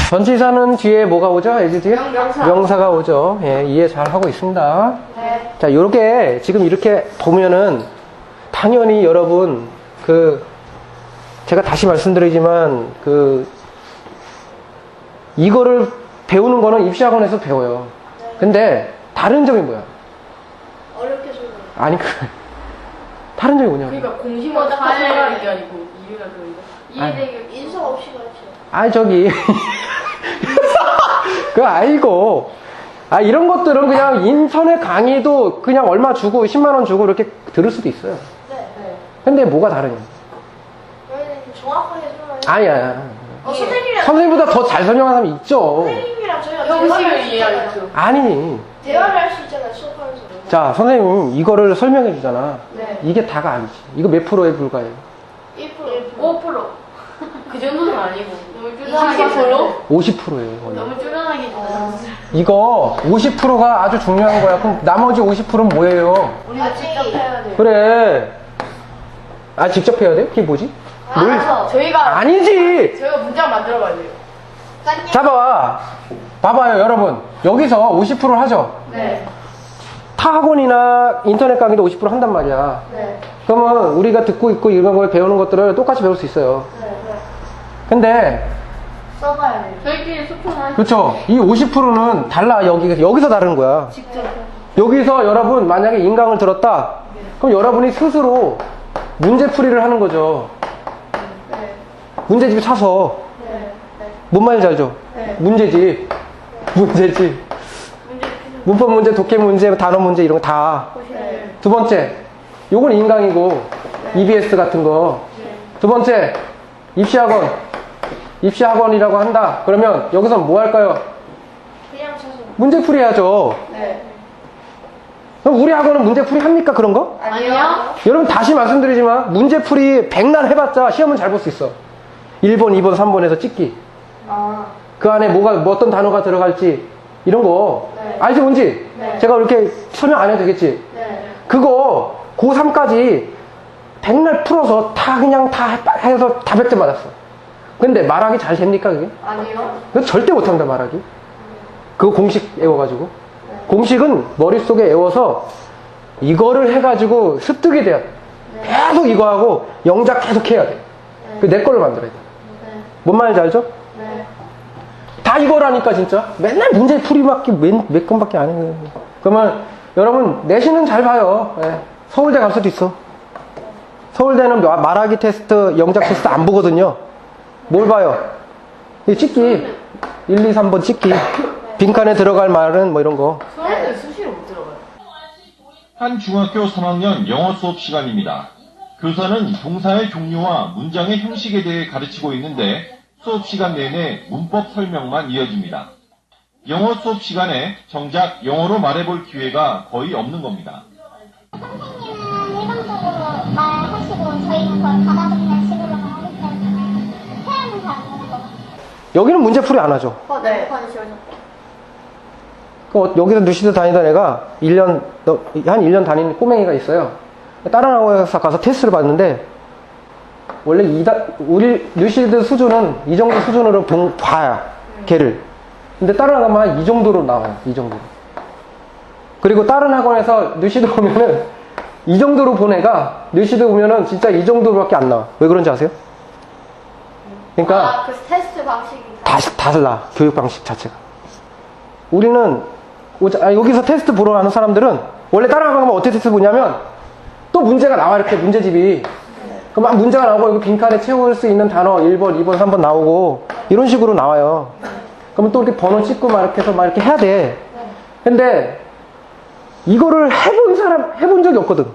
전치사는 뒤에 뭐가 오죠? 예지 뒤에? 명사가 오죠. 예, 이해 잘 하고 있습니다. 네. 자, 요렇게, 지금 이렇게 보면은, 당연히 여러분, 제가 다시 말씀드리지만, 이거를 배우는 거는 입시학원에서 배워요. 근데, 다른 점이 뭐야? 어렵게 설명. 아니, 다른 점이 뭐냐고. 그러니까 공식마다 하는 게 아니고 이유가 그런 거. 이해되게 인성 없이 가르쳐. 아이, 저기. 그거 아니고. 이런 것들은 그냥 인터넷 강의도 그냥 얼마 주고, 10만원 주고 이렇게 들을 수도 있어요. 네. 근데 뭐가 다르냐? 저희는 정확하게 설명해. 아니야. 선생님이랑 선생님보다 더 잘 설명하는 사람이 있죠. 선생님이랑 저희가 형식을 이해하죠. 아니. 대화를 할 수 있잖아요. 수업하면서. 자, 선생님 이거를 설명해 주잖아. 네. 이게 다가 아니지. 이거 몇 프로에 불과해요? 1%. 5%. 그 정도는 아니고. 너무 20%? 50%예요. 너무 쭈ran하게 이거 50%가 아주 중요한 거야. 그럼 나머지 50%는 뭐예요? 우리가 직접 해야 돼. 그래. 직접 해야 돼? 그게 뭐지? 저희가 아니지! 저희가 문장 만들어 봐야 돼요. 잡아봐. 봐봐요, 여러분. 여기서 50%를 하죠? 네. 타 학원이나 인터넷 강의도 50% 한단 말이야. 네. 그러면 우리가 듣고 있고 이런 걸 배우는 것들을 똑같이 배울 수 있어요. 네. 근데, 써봐야 돼요. 저희끼리 소통하시 그렇죠. 이 50%는 달라. 여기서 다른 거야. 직접. 여기서 여러분 만약에 인강을 들었다. 그럼 여러분이 스스로 문제풀이를 하는 거죠. 네. 문제집 사서. 네. 뭔 말인지 알죠? 네. 문제집. 문법 문제, 독해 문제, 단어 문제 이런 거 다. 네. 두 번째, 요건 인강이고 EBS 같은 거. 두 번째, 입시학원이라고 한다. 그러면 여기서 뭐 할까요? 그냥 쳐서. 문제풀이 해야죠. 네. 그럼 우리 학원은 문제풀이 합니까? 그런 거? 아니요. 여러분 다시 말씀드리지만 문제풀이 100날 해봤자 시험은 잘 볼 수 있어. 1번, 2번, 3번에서 찍기. 그 안에 어떤 단어가 들어갈지 이런 거 네. 알지 뭔지? 네. 제가 이렇게 설명 안 해도 되겠지? 네. 그거 고3까지 100날 풀어서 그냥 다 해서 다 100점 맞았어. 근데 말하기 잘 됩니까 그게? 아니요. 그거 절대 못한다 말하기. 그거 공식 외워가지고. 공식은 머릿속에 외워서 이거를 해가지고 습득이 돼야 돼. 계속 이거 하고 영작 계속 해야 돼. 내 걸로 만들어야 돼. 뭔 말인지 알죠? 네. 다 이거라니까 진짜. 맨날 문제 풀이밖에 몇 건밖에 안 해요. 그러면 여러분 내신은 잘 봐요. 예. 서울대 갈 수도 있어. 서울대는 말하기 테스트, 영작 테스트 안 보거든요. 뭘 봐요? 이 찍기. 1, 2, 3번 찍기. 빈칸에 들어갈 말은 뭐 이런 거. 서울대 수시로 못 들어가요. 한 중학교 3학년 영어 수업 시간입니다. 교사는 동사의 종류와 문장의 형식에 대해 가르치고 있는데 수업 시간 내내 문법 설명만 이어집니다. 영어 수업 시간에 정작 영어로 말해볼 기회가 거의 없는 겁니다. 선생님은 일반적으로 말하시고 저희는 그걸 받아듣는 식으로만 하기 때문에 표현은 잘 안 되는 것 같아요. 여기는 문제 풀이 안 하죠. 네. 여기서 누시드 다니던 애가 한 1년 다니는 꼬맹이가 있어요. 다른 학원에서 가서 테스트를 봤는데 원래 우리 누시드 수준은 이 정도 수준으로 봐야 걔를. 근데 다른 학원만 이 정도로 나와요. 이 정도로. 그리고 다른 학원에서 누시드 오면은 이 정도로 본 애가 누시드 오면은 진짜 이 정도로밖에 안 나와. 왜 그런지 아세요? 그러니까 그 테스트 방식이. 다 달라. 교육 방식 자체가. 우리는 여기서 테스트 보러 가는 사람들은 원래 다른 학원 가면 어떻게 테스트 보냐면 또 문제가 나와. 이렇게 문제집이. 그럼 막 문제가 나오고 여기 빈칸에 채울 수 있는 단어 1번, 2번, 3번 나오고 이런 식으로 나와요. 그러면 또 이렇게 번호 찍고 막 이렇게 해서 막 이렇게 해야 돼. 근데 이거를 해본 적이 없거든.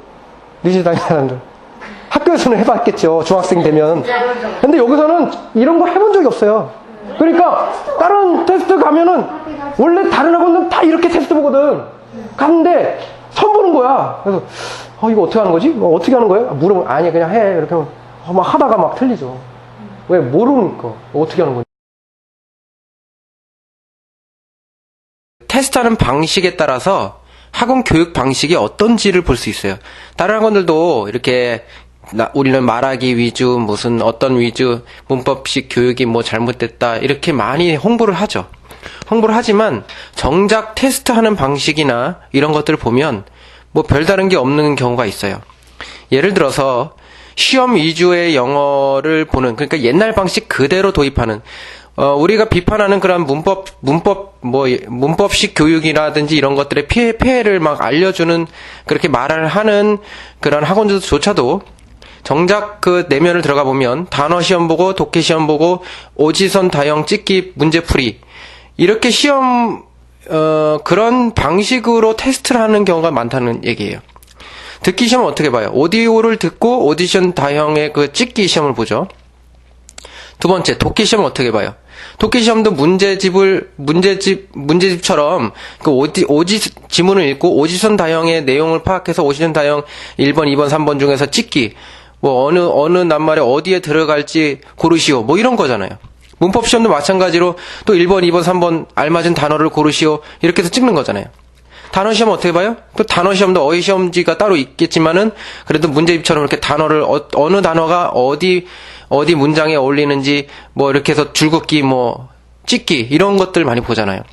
뉴스 다니는 사람들. 학교에서는 해봤겠죠. 중학생 되면. 근데 여기서는 이런 거 해본 적이 없어요. 그러니까 다른 테스트 가면은 원래 다른 학원은 다 이렇게 테스트 보거든. 갔는데 처음 보는 거야. 그래서 이거 어떻게 하는 거지? 어떻게 하는 거예요? 물어보면 아니 그냥 해. 이렇게 하면 막 하다가 막 틀리죠. 왜? 모르니까. 어떻게 하는 거지? 테스트하는 방식에 따라서 학원 교육 방식이 어떤지를 볼 수 있어요. 다른 학원들도 이렇게 우리는 말하기 위주, 무슨 어떤 위주, 문법식 교육이 뭐 잘못됐다, 이렇게 많이 홍보를 하죠. 홍보를 하지만, 정작 테스트하는 방식이나 이런 것들을 보면, 뭐 별다른 게 없는 경우가 있어요. 예를 들어서, 시험 위주의 영어를 보는, 그러니까 옛날 방식 그대로 도입하는, 우리가 비판하는 그런 문법식 교육이라든지 이런 것들의 폐해를 막 알려주는, 그렇게 말을 하는 그런 학원조차도 정작 그 내면을 들어가 보면 단어 시험 보고, 독해 시험 보고, 오지선 다형 찍기 문제풀이, 이렇게 시험, 그런 방식으로 테스트를 하는 경우가 많다는 얘기예요. 듣기 시험은 어떻게 봐요? 오디오를 듣고 오디션 다형의 그 찍기 시험을 보죠. 두 번째, 독해 시험은 어떻게 봐요? 독해 시험도 문제집처럼 그 지문을 읽고 오지선 다형의 내용을 파악해서 오지선 다형 1번, 2번, 3번 중에서 찍기. 뭐 어느 낱말에 어디에 들어갈지 고르시오. 뭐 이런 거잖아요. 문법 시험도 마찬가지로 또 1번, 2번, 3번 알맞은 단어를 고르시오. 이렇게 해서 찍는 거잖아요. 단어 시험은 어떻게 봐요? 또 단어 시험도 어휘 시험지가 따로 있겠지만은 그래도 문제집처럼 이렇게 단어를 어느 단어가 어디 문장에 어울리는지 뭐 이렇게 해서 줄긋기 뭐 찍기 이런 것들 많이 보잖아요.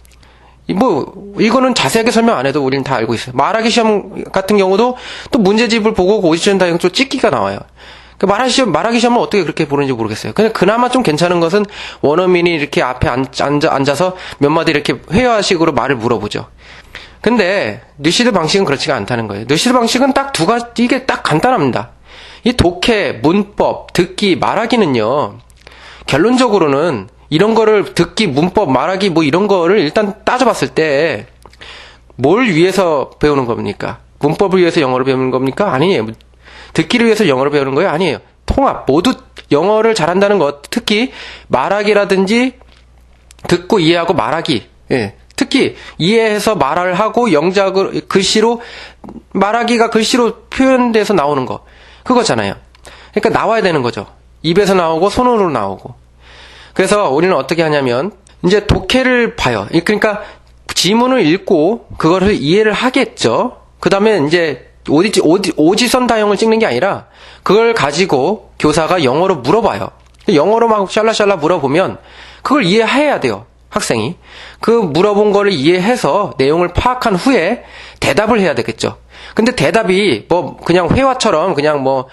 뭐 이거는 자세하게 설명 안 해도 우리는 다 알고 있어요. 말하기 시험 같은 경우도 또 문제집을 보고 오디션 다형 또 찍기가 나와요. 말하기 시험은 어떻게 그렇게 보는지 모르겠어요. 근데 그나마 좀 괜찮은 것은 원어민이 이렇게 앞에 앉아서 몇 마디 이렇게 회화식으로 말을 물어보죠. 근데 뉴시드 방식은 그렇지가 않다는 거예요. 뉴시드 방식은 딱 두 가지, 이게 딱 간단합니다. 이 독해, 문법, 듣기, 말하기는요, 결론적으로는 이런 거를 듣기, 문법, 말하기 뭐 이런 거를 일단 따져봤을 때 뭘 위해서 배우는 겁니까? 문법을 위해서 영어를 배우는 겁니까? 아니에요. 듣기를 위해서 영어를 배우는 거예요? 아니에요. 통합, 모두 영어를 잘한다는 것, 특히 말하기라든지 듣고 이해하고 말하기, 예. 특히 이해해서 말을 하고 영작을 글씨로 말하기가 글씨로 표현돼서 나오는 거 그거잖아요. 그러니까 나와야 되는 거죠. 입에서 나오고 손으로 나오고. 그래서 우리는 어떻게 하냐면 이제 독해를 봐요. 그러니까 지문을 읽고 그거를 이해를 하겠죠. 그다음에 이제 오지선 다형을 찍는 게 아니라 그걸 가지고 교사가 영어로 물어봐요. 영어로 막 샬라샬라 물어보면 그걸 이해해야 돼요. 학생이. 그 물어본 거를 이해해서 내용을 파악한 후에 대답을 해야 되겠죠. 근데 대답이 뭐 그냥 회화처럼 그냥 뭐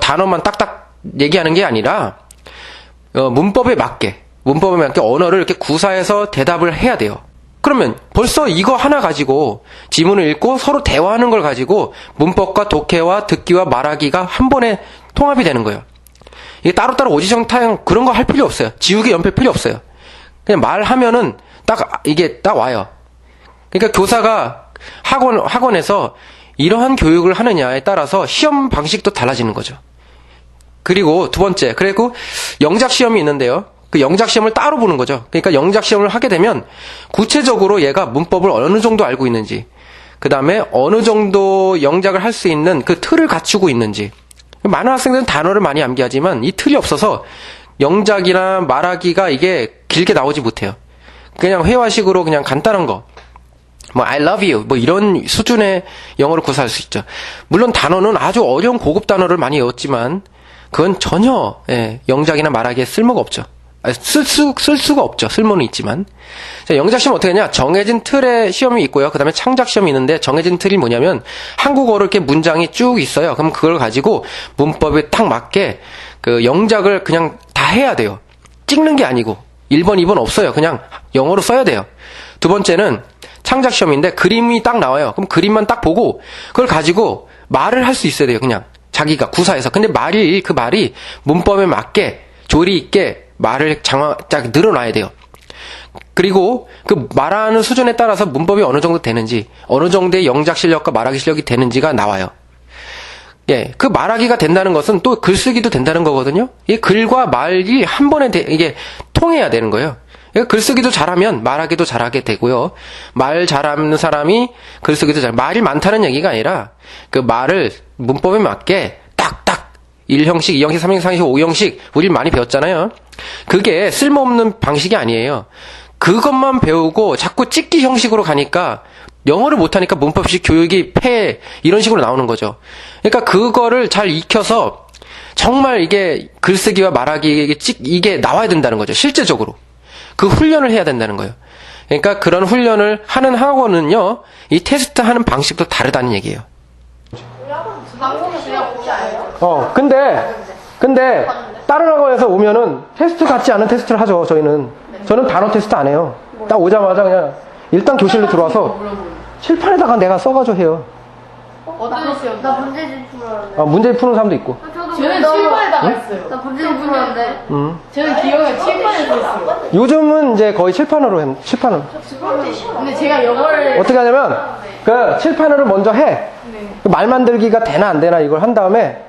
단어만 딱딱 얘기하는 게 아니라 문법에 맞게 언어를 이렇게 구사해서 대답을 해야 돼요. 그러면 벌써 이거 하나 가지고 지문을 읽고 서로 대화하는 걸 가지고 문법과 독해와 듣기와 말하기가 한 번에 통합이 되는 거예요. 이게 따로따로 오지정 타형 그런 거 할 필요 없어요. 지우개 연필 필요 없어요. 그냥 말하면은 이게 딱 와요. 그러니까 교사가 학원에서 이러한 교육을 하느냐에 따라서 시험 방식도 달라지는 거죠. 그리고 두 번째, 그리고 영작 시험이 있는데요. 그 영작 시험을 따로 보는 거죠. 그러니까 영작 시험을 하게 되면 구체적으로 얘가 문법을 어느 정도 알고 있는지, 그 다음에 어느 정도 영작을 할 수 있는 그 틀을 갖추고 있는지. 많은 학생들은 단어를 많이 암기하지만 이 틀이 없어서 영작이나 말하기가 이게 길게 나오지 못해요. 그냥 회화식으로 그냥 간단한 거. 뭐 I love you 뭐 이런 수준의 영어를 구사할 수 있죠. 물론 단어는 아주 어려운 고급 단어를 많이 외웠지만 그건 전혀 영작이나 말하기에 쓸모가 없죠. 쓸 수가 없죠. 쓸모는 있지만. 자, 영작 시험 어떻게 하냐? 정해진 틀의 시험이 있고요. 그 다음에 창작 시험이 있는데 정해진 틀이 뭐냐면 한국어로 이렇게 문장이 쭉 있어요. 그럼 그걸 가지고 문법에 딱 맞게 그 영작을 그냥 다 해야 돼요. 찍는 게 아니고 1번, 2번 없어요. 그냥 영어로 써야 돼요. 두 번째는 창작 시험인데 그림이 딱 나와요. 그럼 그림만 딱 보고 그걸 가지고 말을 할 수 있어야 돼요. 그냥 자기가 구사해서. 근데 그 말이 문법에 맞게 조리 있게 말을 딱 늘어놔야 돼요. 그리고 그 말하는 수준에 따라서 문법이 어느 정도 되는지, 어느 정도의 영작 실력과 말하기 실력이 되는지가 나와요. 예, 그 말하기가 된다는 것은 또 글쓰기도 된다는 거거든요. 이 글과 말이 한 번에 이게 통해야 되는 거예요. 글쓰기도 잘하면 말하기도 잘하게 되고요. 말 잘하는 사람이 글쓰기도 말이 많다는 얘기가 아니라 그 말을 문법에 맞게 딱딱 1형식, 2형식, 3형식, 4형식, 5형식 우리 많이 배웠잖아요. 그게 쓸모없는 방식이 아니에요. 그것만 배우고 자꾸 찍기 형식으로 가니까 영어를 못하니까 문법식 교육이 이런 식으로 나오는 거죠. 그러니까 그거를 잘 익혀서 정말 이게 글쓰기와 말하기 이게 나와야 된다는 거죠. 실제적으로. 그 훈련을 해야 된다는 거예요. 그러니까 그런 훈련을 하는 학원은요, 이 테스트 하는 방식도 다르다는 얘기예요. 방송에서 그냥 보지 않아요? 근데 다른 학원에서 오면은 테스트 같지 않은 테스트를 하죠, 저희는. 저는 단어 테스트 안 해요. 딱 오자마자 그냥 일단 교실로 들어와서 칠판에다가 내가 써가지고 해요. 어떠세요? 나 문제집 풀었는데. 문제 푸는 사람도 있고. 저는 칠판에다가 했어요. 나 문제집 풀었는데. 저는 기억에 칠판에서 했어요. 요즘은 이제 거의 칠판으로. 근데 제가 영어를 어떻게 하냐면, 그 칠판으로 먼저 해. 그 말 만들기가 되나 안 되나 이걸 한 다음에,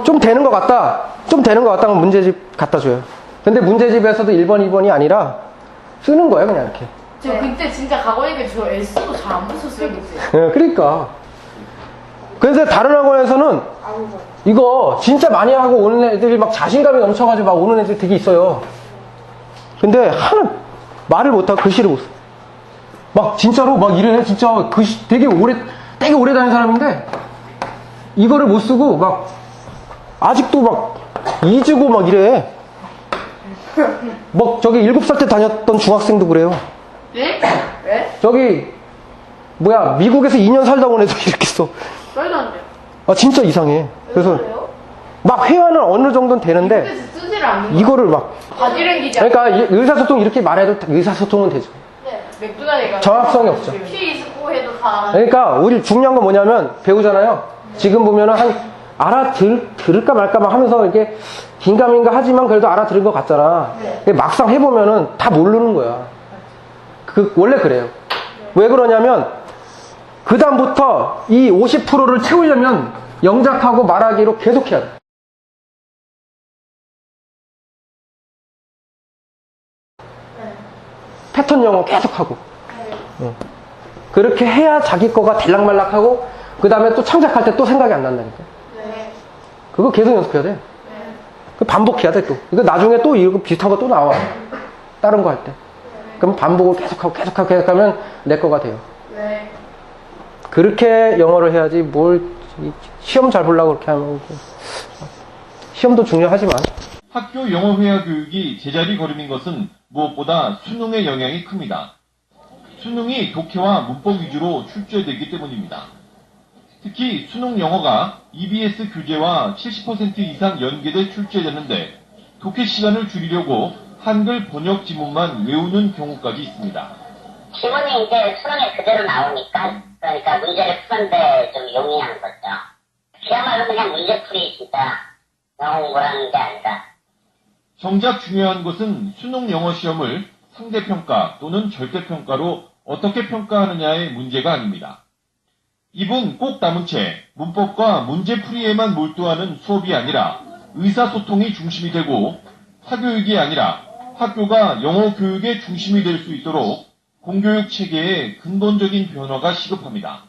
좀 되는 것 같다. 하면 문제집 갖다 줘요. 근데 문제집에서도 1번, 2번이 아니라 쓰는 거예요, 그냥 이렇게. 저 그때 진짜 가고니까 저 S도 잘 안 붙였어요 그때. 그러니까. 근데 다른 학원에서는 이거 진짜 많이 하고 오는 애들이 막 자신감이 넘쳐가지고 막 오는 애들 되게 있어요. 근데 하나 말을 못하고 글씨를 못 써. 막 진짜로 막 이래. 진짜 글씨 되게 오래 다닌 사람인데 이거를 못 쓰고 막 아직도 막 잊고 막 이래. 막 저기 7살 때 다녔던 중학생도 그래요. 네? 왜? 저기 미국에서 2년 살다 온 애도 이렇게 써. 말도 안 돼요. 아 진짜 이상해. 그래서 막 회화는 어느 정도는 되는데 그래서 쓰지를 않는 거야. 이거를 막 바지런 기자. 그러니까 의사소통 이렇게 말해도 의사소통은 되죠. 맥도날드가 정확성이 없죠. 키 있고 해도 다. 그러니까 우리 중요한 건 뭐냐면 배우잖아요. 지금 보면은 들을까 말까 막 하면서 이렇게 긴가민가 하지만 그래도 알아들은 것 같잖아. 근데 막상 해보면은 다 모르는 거야. 원래 그래요. 왜 그러냐면 그 다음부터 이 50%를 채우려면 영작하고 말하기로 계속 해야 돼. 패턴 영어 계속 하고. 그렇게 해야 자기 거가 들락말락하고 그 다음에 또 창작할 때 또 생각이 안 난다니까. 그거 계속 연습해야 돼. 그 반복해야 돼 또. 이거 나중에 또 이거 비슷한 거 또 나와. 다른 거 할 때. 그럼 반복을 계속하면 내 거가 돼요. 그렇게 영어를 해야지 시험 잘 보려고 그렇게 하면 시험도 중요하지만 학교 영어 회화 교육이 제자리 걸음인 것은 무엇보다 수능의 영향이 큽니다. 수능이 독해와 문법 위주로 출제되기 때문입니다. 특히 수능 영어가 EBS 교재와 70% 이상 연계돼 출제되는데 독해 시간을 줄이려고 한글 번역 지문만 외우는 경우까지 있습니다. 지문이 이제 수능에 그대로 나오니까 그러니까 문제를 푸는데 좀 용이한 거죠. 그야말로 그냥 문제풀이 진짜 영어 공부라는 게 아니라. 정작 중요한 것은 수능 영어 시험을 상대평가 또는 절대평가로 어떻게 평가하느냐의 문제가 아닙니다. 이분 꼭 남은 채 문법과 문제풀이에만 몰두하는 수업이 아니라 의사소통이 중심이 되고 사교육이 아니라 학교가 영어 교육의 중심이 될 수 있도록 공교육 체계에 근본적인 변화가 시급합니다.